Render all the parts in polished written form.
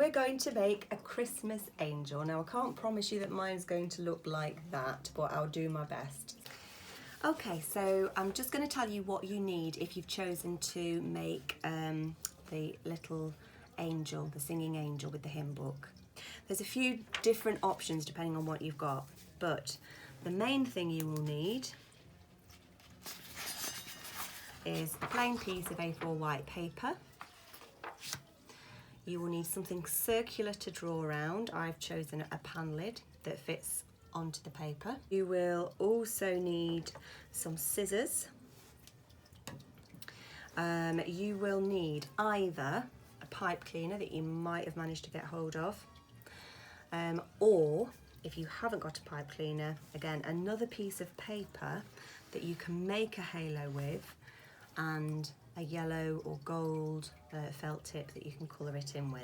we're going to make a Christmas angel. Now I can't promise you that mine's going to look like that, but I'll do my best. Okay, so I'm just going to tell you what you need if you've chosen to make the little angel, the singing angel with the hymn book. There's a few different options depending on what you've got, but the main thing you will need is a plain piece of A4 white paper. You will need something circular to draw around. I've chosen a pan lid that fits onto the paper. You will also need some scissors. You will need either a pipe cleaner that you might have managed to get hold of, or if you haven't got a pipe cleaner, again, another piece of paper that you can make a halo with, and a yellow or gold felt tip that you can colour it in with.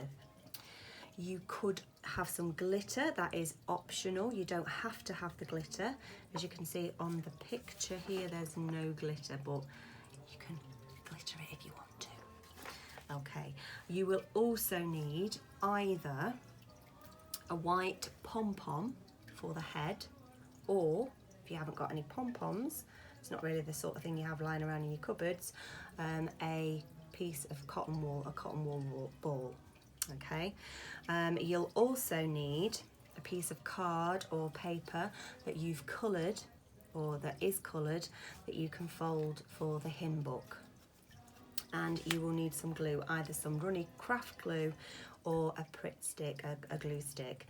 You could have some glitter, that is optional. You don't have to have the glitter. As you can see on the picture here, there's no glitter, but you can glitter it if you want to. Okay, you will also need either a white pom-pom for the head, or if you haven't got any pom-poms, it's not really the sort of thing you have lying around in your cupboards, a piece of cotton wool ball. Okay, you'll also need a piece of card or paper that you've coloured, or that is coloured, that you can fold for the hymn book. And you will need some glue, either some runny craft glue or a Pritt stick, a glue stick,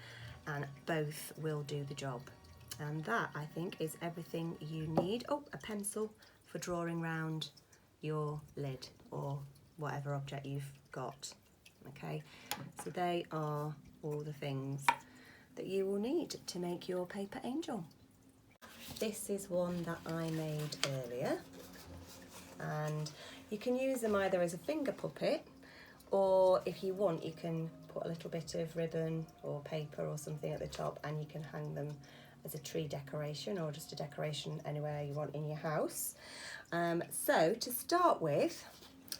and both will do the job. And that, I think, is everything you need. Oh, a pencil for drawing round your lid or whatever object you've got. Okay, so they are all the things that you will need to make your paper angel. This is one that I made earlier, and you can use them either as a finger puppet, or if you want, you can put a little bit of ribbon or paper or something at the top, and you can hang them as a tree decoration, or just a decoration anywhere you want in your house. So to start with,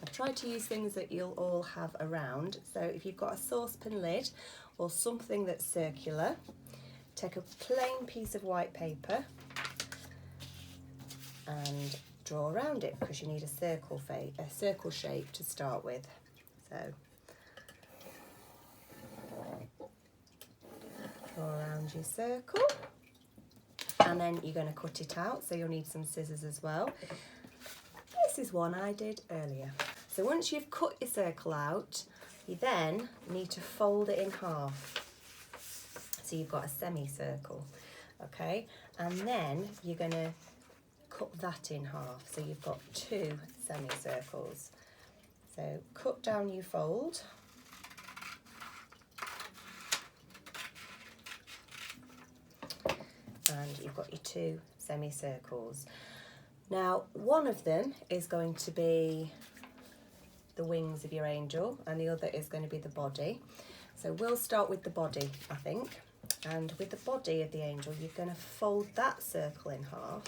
I've tried to use things that you'll all have around. So if you've got a saucepan lid or something that's circular, take a plain piece of white paper and draw around it, because you need a circle shape to start with. So draw around your circle, and then you're going to cut it out, so you'll need some scissors as well. This is one I did earlier. So once you've cut your circle out, you then need to fold it in half, so you've got a semicircle, okay? And then you're going to cut that in half, so you've got two semicircles. So cut down your fold, and you've got your two semicircles. Now, one of them is going to be the wings of your angel, and the other is going to be the body. So we'll start with the body, I think. And with the body of the angel, you're going to fold that circle in half,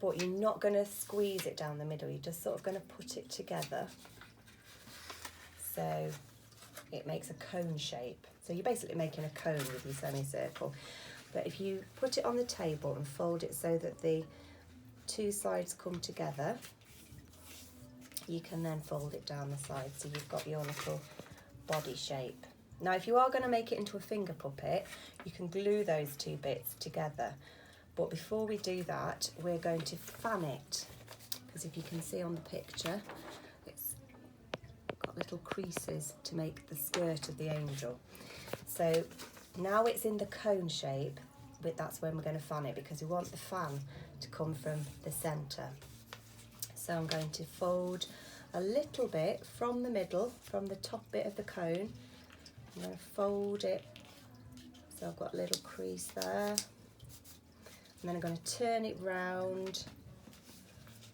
but you're not going to squeeze it down the middle. You're just sort of going to put it together so it makes a cone shape. So you're basically making a cone with your semicircle. But if you put it on the table and fold it so that the two sides come together, you can then fold it down the side, so you've got your little body shape. Now, if you are going to make it into a finger puppet, you can glue those two bits together. But before we do that, we're going to fan it, because if you can see on the picture, it's got little creases to make the skirt of the angel. So now it's in the cone shape, but that's when we're going to fan it, because we want the fan to come from the centre. So I'm going to fold a little bit from the middle, from the top bit of the cone. I'm going to fold it, so I've got a little crease there. And then I'm going to turn it round,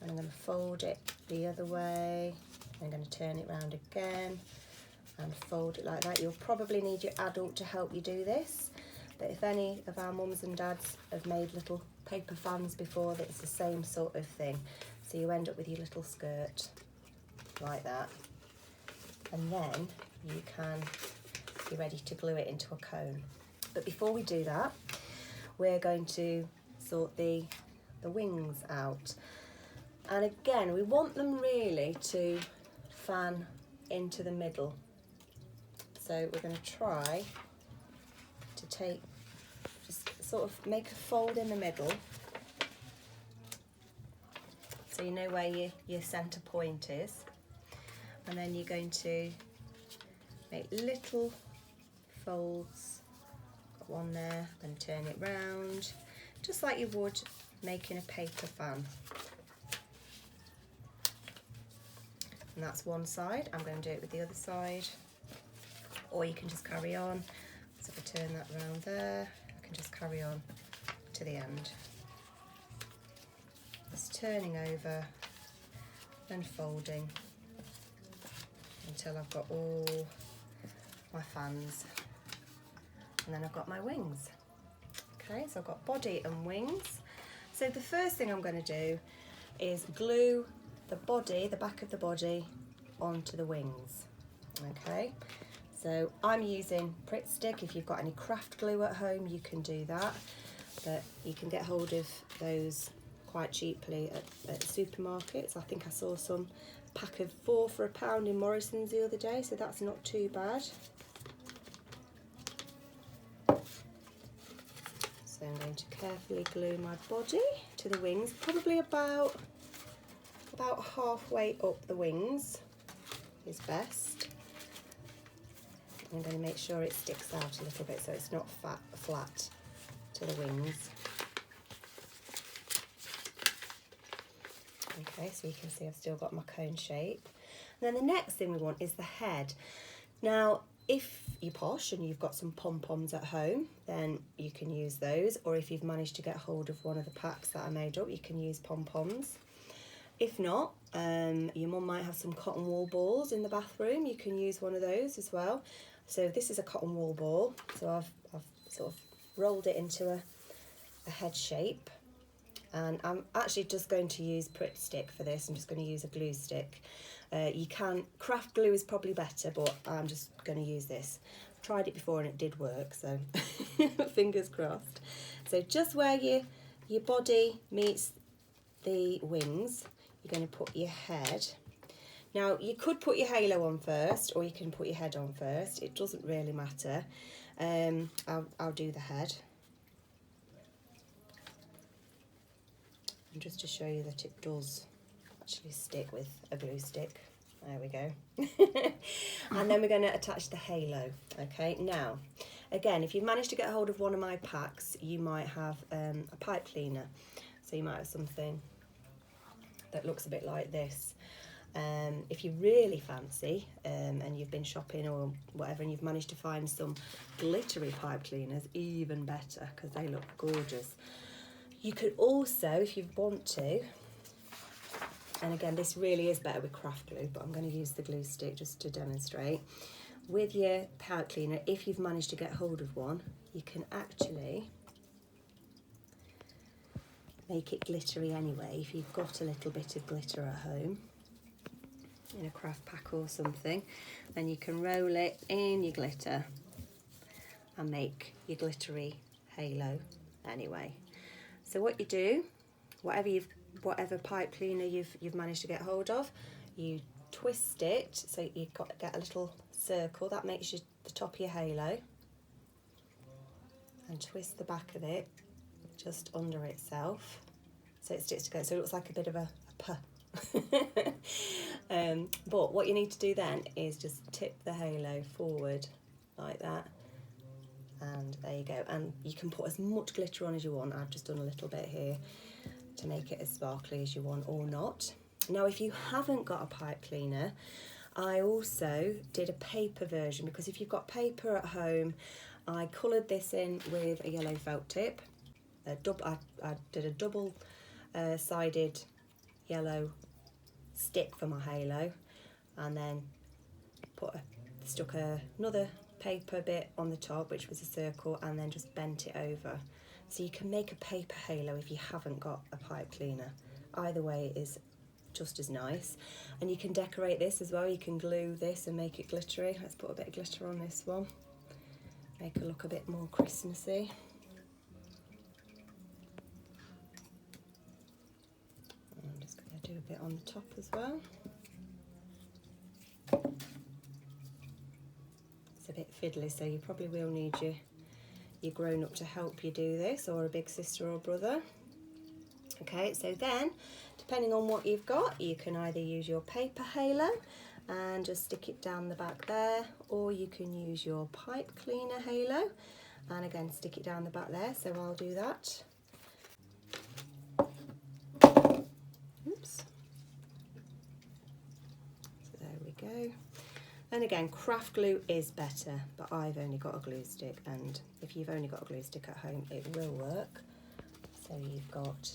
and I'm going to fold it the other way. I'm going to turn it round again and fold it like that. You'll probably need your adult to help you do this, but if any of our mums and dads have made little paper fans before, it's the same sort of thing. So you end up with your little skirt. like that, and then you can be ready to glue it into a cone. But before we do that, we're going to sort the wings out. And again, we want them really to fan into the middle. So we're going to try to just sort of make a fold in the middle, so you know where your centre point is. And then you're going to make little folds. Got one there, then turn it round, just like you would making a paper fan. And that's one side. I'm going to do it with the other side, or you can just carry on. So if I turn that round there, I can just carry on to the end. Just turning over and folding until I've got all my fans, and then I've got my wings. Okay, so I've got body and wings. So the first thing I'm going to do is glue the body, the back of the body, onto the wings. Okay, so I'm using Pritt Stick. If you've got any craft glue at home, you can do that, but you can get hold of those quite cheaply at supermarkets. I think I saw some pack of 4 for £1 in Morrison's the other day, so that's not too bad. So I'm going to carefully glue my body to the wings, probably about halfway up the wings is best. I'm going to make sure it sticks out a little bit so it's not flat to the wings. Okay, so you can see I've still got my cone shape. And then the next thing we want is the head. Now, if you're posh and you've got some pom-poms at home, then you can use those, or if you've managed to get hold of one of the packs that I made up, you can use pom-poms. If not, your mum might have some cotton wool balls in the bathroom. You can use one of those as well. So this is a cotton wool ball, so I've sort of rolled it into a head shape. And I'm actually just going to use Pritt Stick for this. I'm just going to use a glue stick. You can, craft glue is probably better, but I'm just going to use this. I've tried it before and it did work, so fingers crossed. So just where your body meets the wings, you're going to put your head. Now, you could put your halo on first, or you can put your head on first. It doesn't really matter. I'll do the head. And just to show you that it does actually stick with a glue stick. There we go. And then we're going to attach the halo. Okay, now, again, if you've managed to get hold of one of my packs, you might have a pipe cleaner. So you might have something that looks a bit like this. If you really fancy and you've been shopping or whatever and you've managed to find some glittery pipe cleaners, even better, because they look gorgeous. You could also, if you want to, and again, this really is better with craft glue, but I'm going to use the glue stick just to demonstrate. With your pipe cleaner, if you've managed to get hold of one, you can actually make it glittery anyway. If you've got a little bit of glitter at home, in a craft pack or something, then you can roll it in your glitter and make your glittery halo anyway. So what you do, whatever pipe cleaner you've managed to get hold of, you twist it so you've got to get a little circle that makes the top of your halo, and twist the back of it just under itself so it sticks together, so it looks like a bit of a P. But what you need to do then is just tip the halo forward like that, and there you go. And you can put as much glitter on as you want. I've just done a little bit here to make it as sparkly as you want, or not. Now, if you haven't got a pipe cleaner, I also did a paper version, because if you've got paper at home, I coloured this in with a yellow felt tip. I did a double sided yellow stick for my halo, and then stuck another paper bit on the top, which was a circle, and then just bent it over. So you can make a paper halo if you haven't got a pipe cleaner. Either way is just as nice. And you can decorate this as well. You can glue this and make it glittery. Let's put a bit of glitter on this one. Make it look a bit more Christmassy. I'm just going to do a bit on the top as well. It's a bit fiddly, so you probably will need your grown-up to help you do this, or a big sister or brother. Okay, so then, depending on what you've got, you can either use your paper halo and just stick it down the back there, or you can use your pipe cleaner halo and again stick it down the back there, so I'll do that. Oops. So there we go. And again, craft glue is better, but I've only got a glue stick, and if you've only got a glue stick at home, it will work. So you've got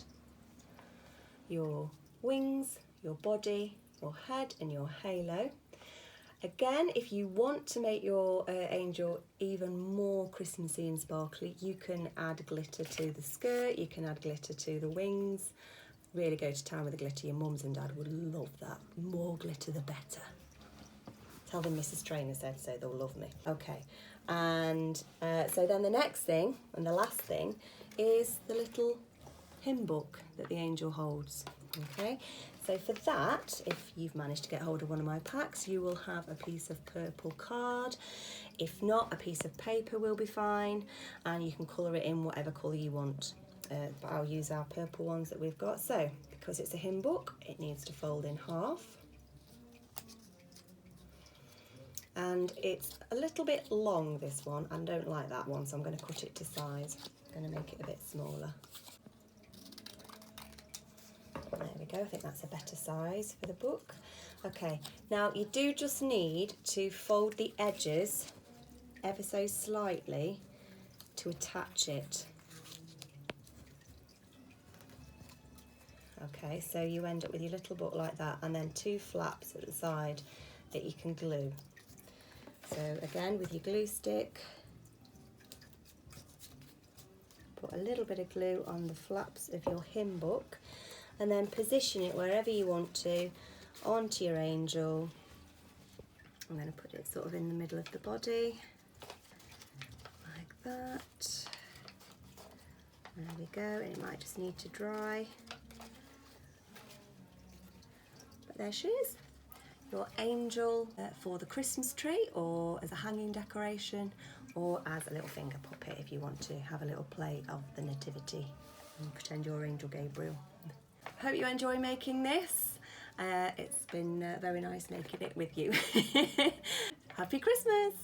your wings, your body, your head and your halo. Again, if you want to make your angel even more Christmassy and sparkly, you can add glitter to the skirt, you can add glitter to the wings. Really go to town with the glitter. Your mums and dad would love that. More glitter the better. Tell them Mrs. Trainer said so, they'll love me. Okay, and so then the next thing and the last thing is the little hymn book that the angel holds. Okay, so for that, if you've managed to get hold of one of my packs, you will have a piece of purple card. If not, a piece of paper will be fine, and you can colour it in whatever colour you want. But I'll use our purple ones that we've got. So, because it's a hymn book, it needs to fold in half. And it's a little bit long, this one. I don't like that one, so I'm going to cut it to size. I'm going to make it a bit smaller. There we go, I think that's a better size for the book. Okay, now you do just need to fold the edges ever so slightly to attach it. Okay, so you end up with your little book like that, and then two flaps at the side that you can glue. So again, with your glue stick, put a little bit of glue on the flaps of your hymn book, and then position it wherever you want to onto your angel. I'm going to put it sort of in the middle of the body, like that. There we go, and it might just need to dry. But there she is, your angel for the Christmas tree, or as a hanging decoration, or as a little finger puppet if you want to have a little play of the nativity and pretend you're Angel Gabriel. Hope you enjoy making this. It's been very nice making it with you. Happy Christmas!